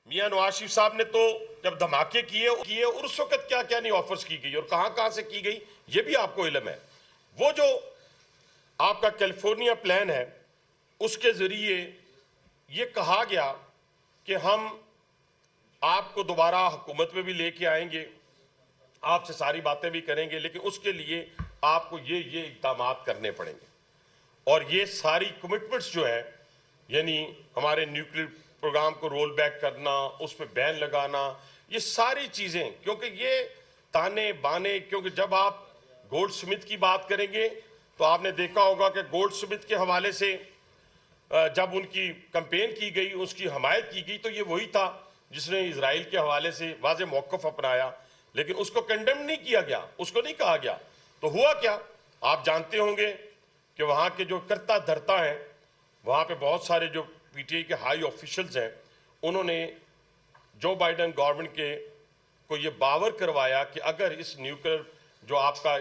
میاں نواز شریف صاحب نے تو جب دھماکے کیے اور اس وقت کیا کیا نہیں آفرز کی گئی اور کہاں سے کی گئی یہ بھی آپ کو علم ہے. وہ جو آپ کا کیلیفورنیا پلان ہے اس کے ذریعے یہ کہا گیا کہ ہم آپ کو دوبارہ حکومت میں بھی لے کے آئیں گے, آپ سے ساری باتیں بھی کریں گے, لیکن اس کے لیے آپ کو یہ اقدامات کرنے پڑیں گے. اور یہ ساری کمٹمنٹس جو ہے یعنی ہمارے نیوکلیر پروگرام کو رول بیک کرنا, اس پہ بین لگانا, یہ ساری چیزیں, کیونکہ یہ تانے بانے, کیونکہ جب آپ گولڈ سمتھ کی بات کریں گے تو آپ نے دیکھا ہوگا کہ گولڈ سمتھ کے حوالے سے جب ان کی کمپین کی گئی, اس کی حمایت کی گئی, تو یہ وہی تھا جس نے اسرائیل کے حوالے سے واضح موقف اپنایا, لیکن اس کو کنڈیم نہیں کیا گیا, اس کو نہیں کہا گیا. تو ہوا کیا آپ جانتے ہوں گے کہ وہاں کے جو کرتا دھرتا ہیں, وہاں پہ بہت سارے جو پی ٹی آئی کے ہائی آفیشلز ہیں, انہوں نے جو بائیڈن گورنمنٹ کے کو یہ باور کروایا کہ اگر اس نیوکلیر جو آپ کا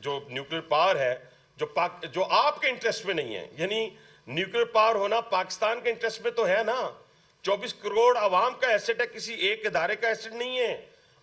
جو نیوکلیر پاور ہے جو آپ کے انٹرسٹ میں نہیں ہے, یعنی نیوکلیر پاور ہونا پاکستان کے انٹرسٹ میں تو ہے نا, 24 کروڑ عوام کا ایسٹ ہے, کسی ایک ادارے کا ایسٹ نہیں ہے.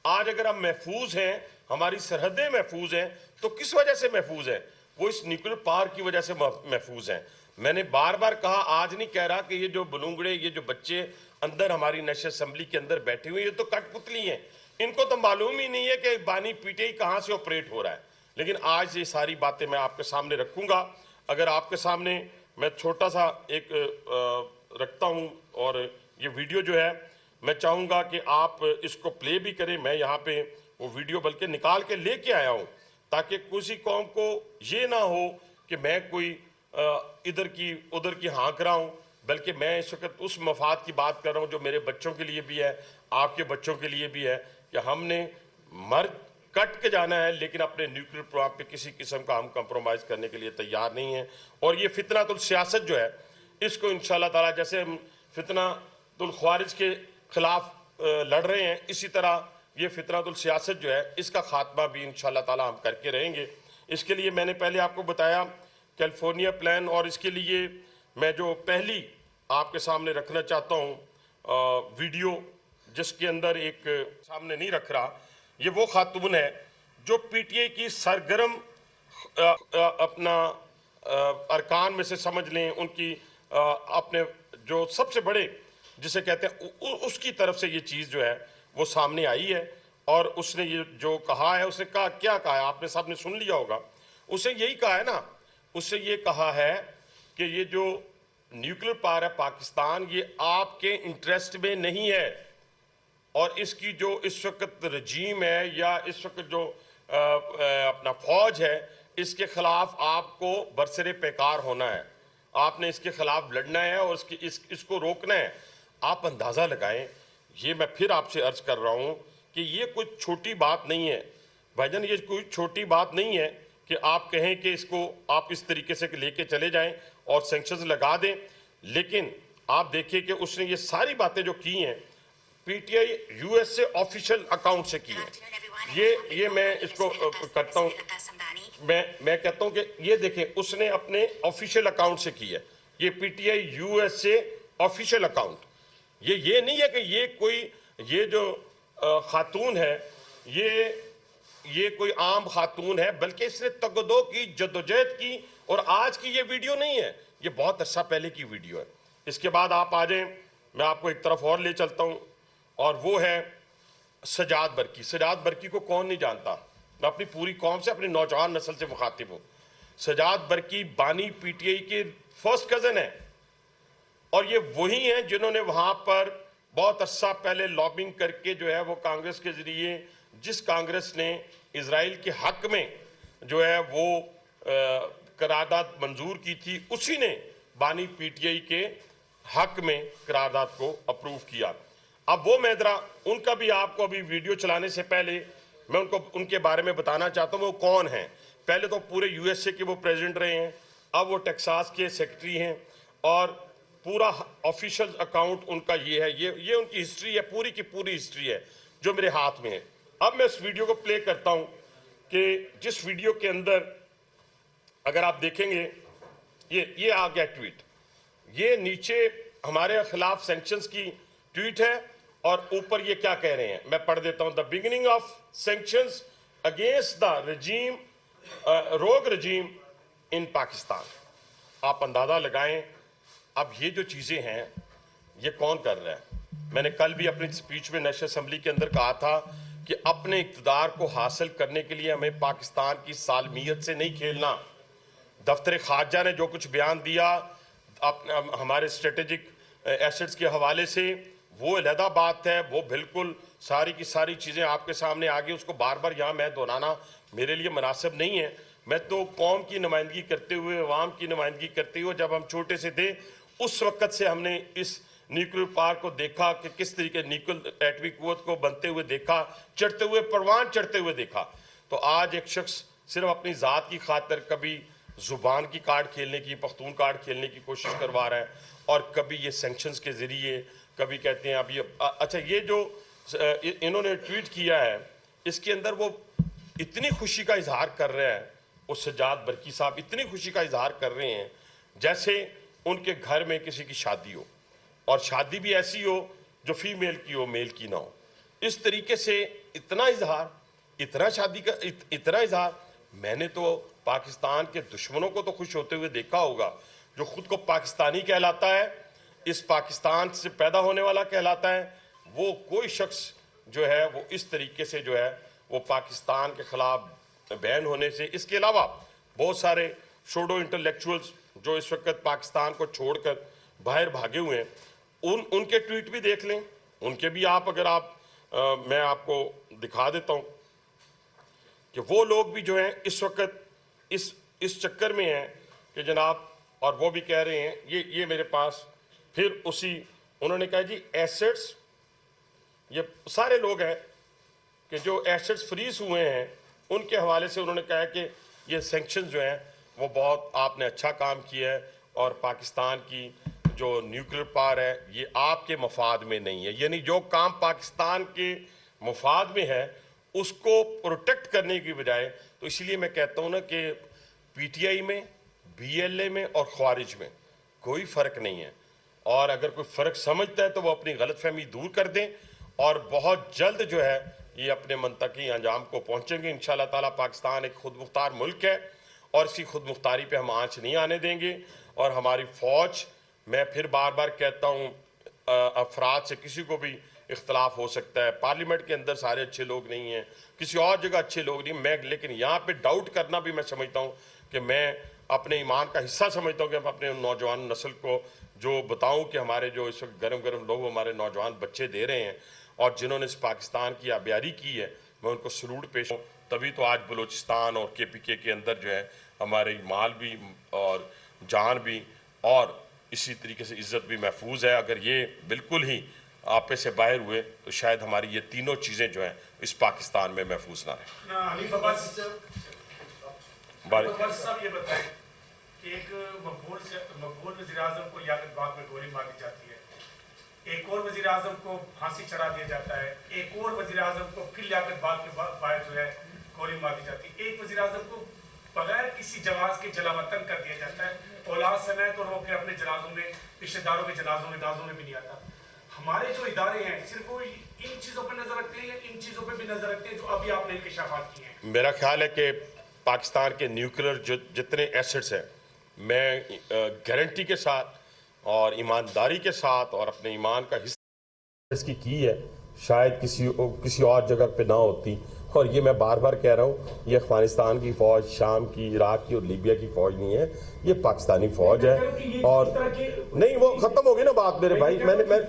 آج اگر ہم محفوظ ہیں, ہماری سرحدیں محفوظ ہیں, تو کس وجہ سے محفوظ ہیں؟ وہ اس نیوکلیر پاور کی وجہ سے محفوظ ہیں. میں نے بار بار کہا, آج نہیں کہہ رہا کہ یہ جو بلونگڑے, یہ جو بچے اندر ہماری نیشنل اسمبلی کے اندر بیٹھے ہوئے, یہ تو کٹ پتلی ہیں, ان کو تو معلوم ہی نہیں ہے کہ بانی پی ٹی آئی کہاں سے آپریٹ ہو رہا ہے. لیکن آج یہ ساری باتیں میں آپ کے سامنے رکھوں گا. اگر آپ کے سامنے میں چھوٹا سا ایک رکھتا ہوں, اور یہ ویڈیو جو ہے میں چاہوں گا کہ آپ اس کو پلے بھی کریں. میں یہاں پہ وہ ویڈیو بلکہ نکال کے لے کے آیا ہوں تاکہ کسی قوم کو یہ نہ ہو کہ میں کوئی ادھر کی ہانک رہا ہوں, بلکہ میں اس وقت اس مفاد کی بات کر رہا ہوں جو میرے بچوں کے لیے بھی ہے, آپ کے بچوں کے لیے بھی ہے, کہ ہم نے کٹ کے جانا ہے, لیکن اپنے نیوکلیر پروگرام پہ کسی قسم کا ہم کمپرومائز کرنے کے لیے تیار نہیں ہیں. اور یہ فتنۃ السیاست جو ہے, اس کو انشاءاللہ تعالیٰ جیسے ہم فتنۃ الخوارج کے خلاف لڑ رہے ہیں, اسی طرح یہ فتنۃ السیاست جو ہے اس کا خاتمہ بھی انشاءاللہ تعالیٰ ہم کر کے رہیں گے. اس کے لیے میں نے پہلے آپ کو بتایا کیلیفورنیا پلان, اور اس کے لیے میں جو پہلی آپ کے سامنے رکھنا چاہتا ہوں ویڈیو, جس کے اندر ایک سامنے نہیں رکھ رہا, یہ وہ خاتون ہے جو پی ٹی آئی کی سرگرم اپنا ارکان میں سے سمجھ لیں, ان کی اپنے جو سب سے بڑے جسے کہتے ہیں اس کی طرف سے یہ چیز جو ہے وہ سامنے آئی ہے. اور اس نے یہ جو کہا ہے, اس نے کہا کیا کہا ہے, آپ نے سب نے سن لیا ہوگا. اس نے یہی کہا ہے نا, اس نے یہ کہا ہے کہ یہ جو نیوکلیر پاور ہے پاکستان, یہ آپ کے انٹرسٹ میں نہیں ہے, اور اس کی جو اس وقت رجیم ہے یا اس وقت جو اپنا فوج ہے, اس کے خلاف آپ کو برسر پیکار ہونا ہے, آپ نے اس کے خلاف لڑنا ہے اور اس کو روکنا ہے. آپ اندازہ لگائیں, یہ میں پھر آپ سے عرض کر رہا ہوں کہ یہ کوئی چھوٹی بات نہیں ہے بھائی جان, یہ کوئی چھوٹی بات نہیں ہے کہ آپ کہیں کہ اس کو آپ اس طریقے سے لے کے چلے جائیں اور سینکشنز لگا دیں. لیکن آپ دیکھیں کہ اس نے یہ ساری باتیں جو کی ہیں P T I U S سے آفیشل اکاؤنٹ سے کی ہیں. یہ میں اس کو کرتا ہوں, میں کہتا ہوں کہ یہ دیکھیں اس نے اپنے آفیشل اکاؤنٹ سے کی ہے, یہ P T I U S سے آفیشل اکاؤنٹ. یہ نہیں ہے کہ یہ جو خاتون ہے یہ کوئی عام خاتون ہے, بلکہ اس نے تگدو کی, جدوجہد کی, اور آج کی یہ ویڈیو نہیں ہے, یہ بہت عرصہ پہلے کی ویڈیو ہے. اس کے بعد آپ آ جائیں, میں آپ کو ایک طرف اور لے چلتا ہوں, اور وہ ہے سجاد برقی. سجاد برقی کو کون نہیں جانتا, میں اپنی پوری قوم سے, اپنی نوجوان نسل سے مخاطب ہوں. سجاد برقی بانی پی ٹی آئی کے فرسٹ کزن ہیں, اور یہ وہی ہیں جنہوں نے وہاں پر بہت عرصہ پہلے لابنگ کر کے جو ہے وہ کانگریس کے ذریعے, جس کانگریس نے اسرائیل کے حق میں جو ہے وہ قرارداد منظور کی تھی, اسی نے بانی پی ٹی آئی کے حق میں قرارداد کو اپروو کیا. اب وہ میں ذرا ان کا بھی آپ کو ابھی ویڈیو چلانے سے پہلے میں ان کے بارے میں بتانا چاہتا ہوں وہ کون ہیں. پہلے تو پورے یو ایس اے کے وہ پریزیڈنٹ رہے ہیں, اب وہ ٹیکساس کے سیکرٹری ہیں, اور پورا آفیشل اکاؤنٹ ان کا یہ ہے. یہ ان کی ہسٹری ہے, پوری کی پوری ہسٹری ہے جو میرے ہاتھ میں ہے. اب میں اس ویڈیو کو پلے کرتا ہوں کہ جس ویڈیو کے اندر اگر آپ دیکھیں گے یہ آ گیا ٹویٹ, یہ نیچے ہمارے خلاف سینکشنز کی ٹویٹ ہے اور اوپر یہ کیا کہہ رہے ہیں, میں پڑھ دیتا ہوں. The beginning of sanctions against the regime rogue regime ان پاکستان. آپ اندازہ لگائیں اب یہ جو چیزیں ہیں یہ کون کر رہا ہے. میں نے کل بھی اپنی سپیچ میں نیشنل اسمبلی کے اندر کہا تھا کہ اپنے اقتدار کو حاصل کرنے کے لیے ہمیں پاکستان کی سالمیت سے نہیں کھیلنا. دفتر خارجہ نے جو کچھ بیان دیا ہمارے اسٹریٹجک ایسٹس کے حوالے سے وہ علیحدہ بات ہے, وہ بالکل ساری کی ساری چیزیں آپ کے سامنے آ گئی. اس کو بار بار یہاں میں دہرانا میرے لیے مناسب نہیں ہے. میں تو قوم کی نمائندگی کرتے ہوئے, عوام کی نمائندگی کرتے ہوئے, جب ہم چھوٹے سے تھے اس وقت سے ہم نے اس نیوکلیر پاور کو دیکھا کہ کس طریقے نیوکلیر ایٹمی قوت کو بنتے ہوئے دیکھا, چڑھتے ہوئے, پروان چڑھتے ہوئے دیکھا. تو آج ایک شخص صرف اپنی ذات کی خاطر کبھی زبان کی کارڈ کھیلنے کی, پختون کارڈ کھیلنے کی کوشش کروا رہا ہے, اور کبھی یہ سینکشنز کے ذریعے, کبھی کہتے ہیں اب یہ اچھا یہ جو انہوں نے ٹویٹ کیا ہے اس کے اندر وہ اتنی خوشی کا اظہار کر رہے ہیں, اس سجاد برقی صاحب اتنی خوشی کا اظہار کر رہے ہیں جیسے ان کے گھر میں کسی کی شادی ہو, اور شادی بھی ایسی ہو جو فیمیل کی ہو, میل کی نہ ہو. اس طریقے سے اتنا اظہار, اتنا شادی کا اتنا اظہار. میں نے تو پاکستان کے دشمنوں کو تو خوش ہوتے ہوئے دیکھا ہوگا, جو خود کو پاکستانی کہلاتا ہے, اس پاکستان سے پیدا ہونے والا کہلاتا ہے, وہ کوئی شخص جو ہے وہ اس طریقے سے جو ہے وہ پاکستان کے خلاف بین ہونے سے. اس کے علاوہ بہت سارے شوڈو انٹلیکچوئلز جو اس وقت پاکستان کو چھوڑ کر باہر بھاگے ہوئے ہیں, ان کے ٹویٹ بھی دیکھ لیں, ان کے بھی آپ اگر میں آپ کو دکھا دیتا ہوں کہ وہ لوگ بھی جو ہیں اس وقت اس چکر میں ہیں کہ جناب, اور وہ بھی کہہ رہے ہیں یہ میرے پاس پھر اسی انہوں نے کہا جی ایسٹس, یہ سارے لوگ ہیں کہ جو ایسٹس فریز ہوئے ہیں ان کے حوالے سے انہوں نے کہا کہ یہ سینکشن جو ہیں وہ بہت آپ نے اچھا کام کیا ہے, اور پاکستان کی جو نیوکلیر پاور ہے یہ آپ کے مفاد میں نہیں ہے. یعنی جو کام پاکستان کے مفاد میں ہے اس کو پروٹیکٹ کرنے کی بجائے. تو اسی لیے میں کہتا ہوں نا کہ پی ٹی آئی میں, بی ایل اے میں اور خوارج میں کوئی فرق نہیں ہے, اور اگر کوئی فرق سمجھتا ہے تو وہ اپنی غلط فہمی دور کر دیں, اور بہت جلد جو ہے یہ اپنے منطقی انجام کو پہنچیں گے انشاءاللہ تعالیٰ. پاکستان ایک خود مختار ملک ہے اور اسی خود مختاری پہ ہم آنچ نہیں آنے دیں گے. اور ہماری فوج, میں پھر بار بار کہتا ہوں, افراد سے کسی کو بھی اختلاف ہو سکتا ہے, پارلیمنٹ کے اندر سارے اچھے لوگ نہیں ہیں, کسی اور جگہ اچھے لوگ نہیں, لیکن یہاں پہ ڈاؤٹ کرنا بھی میں سمجھتا ہوں کہ میں اپنے ایمان کا حصہ سمجھتا ہوں کہ میں اپنے نوجوان نسل کو جو بتاؤں کہ ہمارے جو اس وقت گرم گرم لوگ ہمارے نوجوان بچے دے رہے ہیں اور جنہوں نے اس پاکستان کی آبیاری کی ہے, میں ان کو سلوٹ پیش ہوں. تبھی تو آج بلوچستان اور کے کے اندر جو ہے ہمارے مال بھی اور جان بھی اور اسی طریقے سے عزت بھی محفوظ ہے. اگر یہ بالکل ہی آپے سے باہر ہوئے تو شاید ہماری یہ تینوں چیزیں جو ہیں اس پاکستان میں محفوظ نہ رہیں. حنیف عباس صاحب یہ بتائیں کہ ایک مقبول وزیر اعظم کو لیاقت باغ میں گولی مار دی جاتی ہے, ایک اور وزیر اعظم کو پھانسی چڑھا دیا جاتا ہے, ایک اور وزیر اعظم کو پھر لیاقت باغ کے باہر جو ہے گولی مار دی جاتی ہے, ایک وزیر اعظم کو بغیر کسی جواز کے جلا وطن کر دیا جاتا ہے, اولاد سمیت, اور وہ پھر اپنے جنازوں میں, رشتہ داروں کے جنازوں میں بھی نہیں آتا. ہمارے جو ادارے ہیں صرف وہ ان چیزوں پہ نظر رکھتے ہیں یا ان چیزوں پہ بھی نظر رکھتے ہیں جو ابھی آپ نے انکشافات کی ہیں؟ میرا خیال ہے کہ پاکستان کے نیوکلیر جتنے ایسٹس ہیں, میں گارنٹی کے ساتھ اور ایمانداری کے ساتھ اور اپنے ایمان کا حصہ اس کی ہے, شاید کسی اور جگہ پہ نہ ہوتی. اور یہ میں بار بار کہہ رہا ہوں, یہ افغانستان کی فوج, شام کی, عراق کی اور لیبیا کی فوج نہیں ہے, یہ پاکستانی فوج ہے. اور نہیں, وہ ختم ہو گئی نا بات میرے بھائی. میں